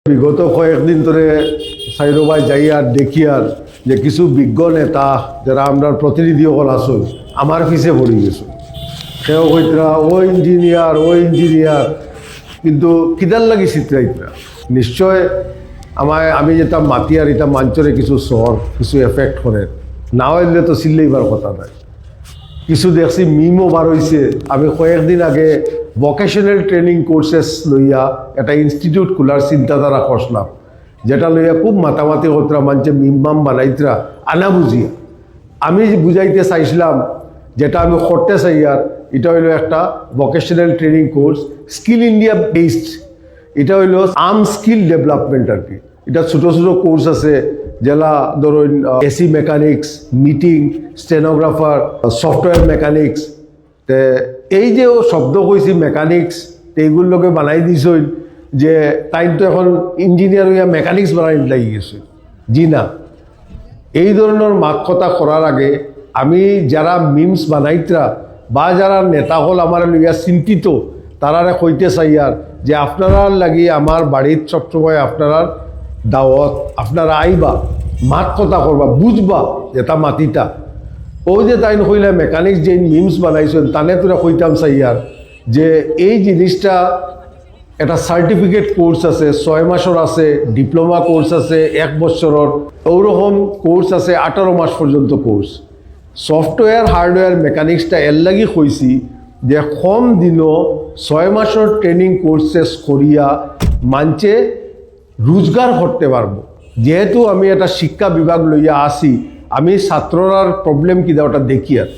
বিগত কয়েকদিন ধরে সাইরোবাই যাই আর দেখি আর যে কিছু বিজ্ঞ নেতা যারা আমরা প্রতিনিধি হল আসুন আমার পিছে পড়ে গেছে সেও কইতরা ও ইঞ্জিনিয়ার কিন্তু কিদার লাগি চিত্রাইতরা নিশ্চয় আমি যেটা মাতি আর এটা মাঞ্চরে কিছু শহর কিছু এফেক্ট করে না হইলে তো চিল্লাইবার কথা নাই। কিছু দেখছি মিমও বার হয়েছে। আমি কয়েকদিন আগে ভোকেশনাল ট্রেনিং কোর্সেস লইয়া একটা ইনস্টিটিউট খোলার চিন্তাধারা করলাম, যেটা লইয়া খুব মাতামাতি কতরা মানছে মিম বানাইতরা আনা বুঝিয়া। আমি বুঝাইতে চাইছিলাম যেটা আমি করতে চাই আর এটা হইলো একটা vocational training course skill India based. এটা হইলো আর্ম স্কিল ডেভেলপমেন্ট আর কি। এটা ছোটো ছোটো কোর্স আছে যেটা ধরুন AC mechanics, meeting, stenographer, software mechanics. তে এই যে শব্দ কইছি মেকানিক্স এইগুলোকে বানাই দিছই যে তাই তো এখন ইঞ্জিনিয়ার হইয়া মেকানিক্স বানাই লাগি গেছে। জি না, এই ধরনের মাক কথা করার আগে আমি যারা মিমস বানাইতরা বা যারা নেতা হল আমার লইয়া চিন্তিত তারারে কইতে চাই আর যে আপনারা লাগি আমার বাড়ির সবসময় আপনারা দাওয়াত, আপনারা আইবা মাত কথা করবা বুঝবা যেটা মাতিটা ও যে তাই কইলে মেকানিক্স যে মিমস বানাইছেন তানে তোরা কইতাম চাই আর যে এই জিনিসটা একটা সার্টিফিকেট কোর্স আছে 6 মাসের আছে, ডিপ্লোমা কোর্স আছে 1 বছরের, ওরকম কোর্স আছে 18 মাস পর্যন্ত কোর্স। সফটওয়্যার হার্ডওয়্যার মেকানিক্সটা এর লাগি কইছি যে কম দিনও 6 মাসের ট্রেনিং কোর্সেস করিয়া মানছে রোজগার করতে পারবো। যেহেতু আমি একটা শিক্ষা বিভাগ লইয়া আসি, আমি ছাত্ররার প্রবলেম কি ওটা দেখি আর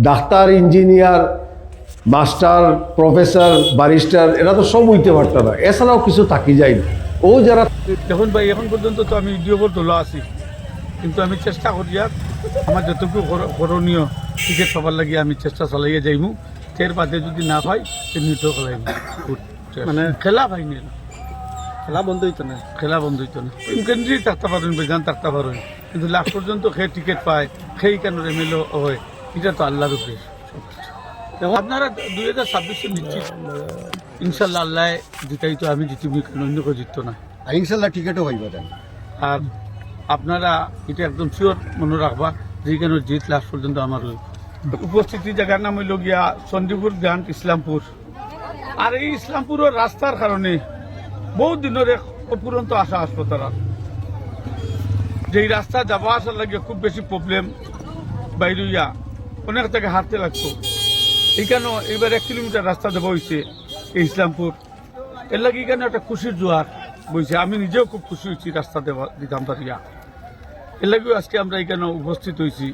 doctor, engineer, master, professor, barrister এরা তো সব হইতে পারত না, এছাড়াও কিছু থাকি যায় না। ও যারা দেখুন ভাই, এখন পর্যন্ত তো আমি ইউটিউবর তোলা আছি, কিন্তু আমি চেষ্টা করি আর আমার যতটুকু করণীয় টিকিট পাবার লাগে আমি চেষ্টা চালাইয়ে যাইমু। এর বাদে যদি না পাই নিতেও খেলাইম। মানে খেলা পাইনি, খেলা বন্ধ হইতো না, খেলা বন্ধ হইতো না। কেন্দ্রেই থাকতে পারেন, বেজান থাকতে পারেন, কিন্তু লাস্ট পর্যন্ত সে টিকিট পায়, সেই কেন এমএলএ হয়, এটা তো আল্লাহর উপরে। আপনারা 2026 নিশ্চিত ইনশাল্লাহ আল্লাহ জিতাই, তো আমি জিতিবি, অন্য কেউ জিততো না। ইনশাল্লাহ টিকিটও হইব। আর আপনারা এটা একদম শিওর মনে রাখবা যে কেন জিত লাস্ট পর্যন্ত আমার উপস্থিতি জায়গার নাম হইল গিয়া চণ্ডীপুর গ্রান্ট ইসলামপুর। আর এই ইসলামপুরের রাস্তার কারণে বহু দিনের এক অপুরন্ত আশা হাসপাতাল, যে এই রাস্তা যাওয়া আসার লাগে খুব বেশি প্রবলেম বাইরইয়া অনেক থেকে হাঁটতে লাগতো। এইখানে এবার 1 কিলোমিটার রাস্তা দেওয়া হয়েছে এই ইসলামপুর। এর লাগে এখানে একটা খুশির জোয়ার বইছে। আমি নিজেও খুব খুশি হয়েছি রাস্তা দিতাম পারিয়া। এর লাগেও আজকে আমরা এখানে উপস্থিত হয়েছি।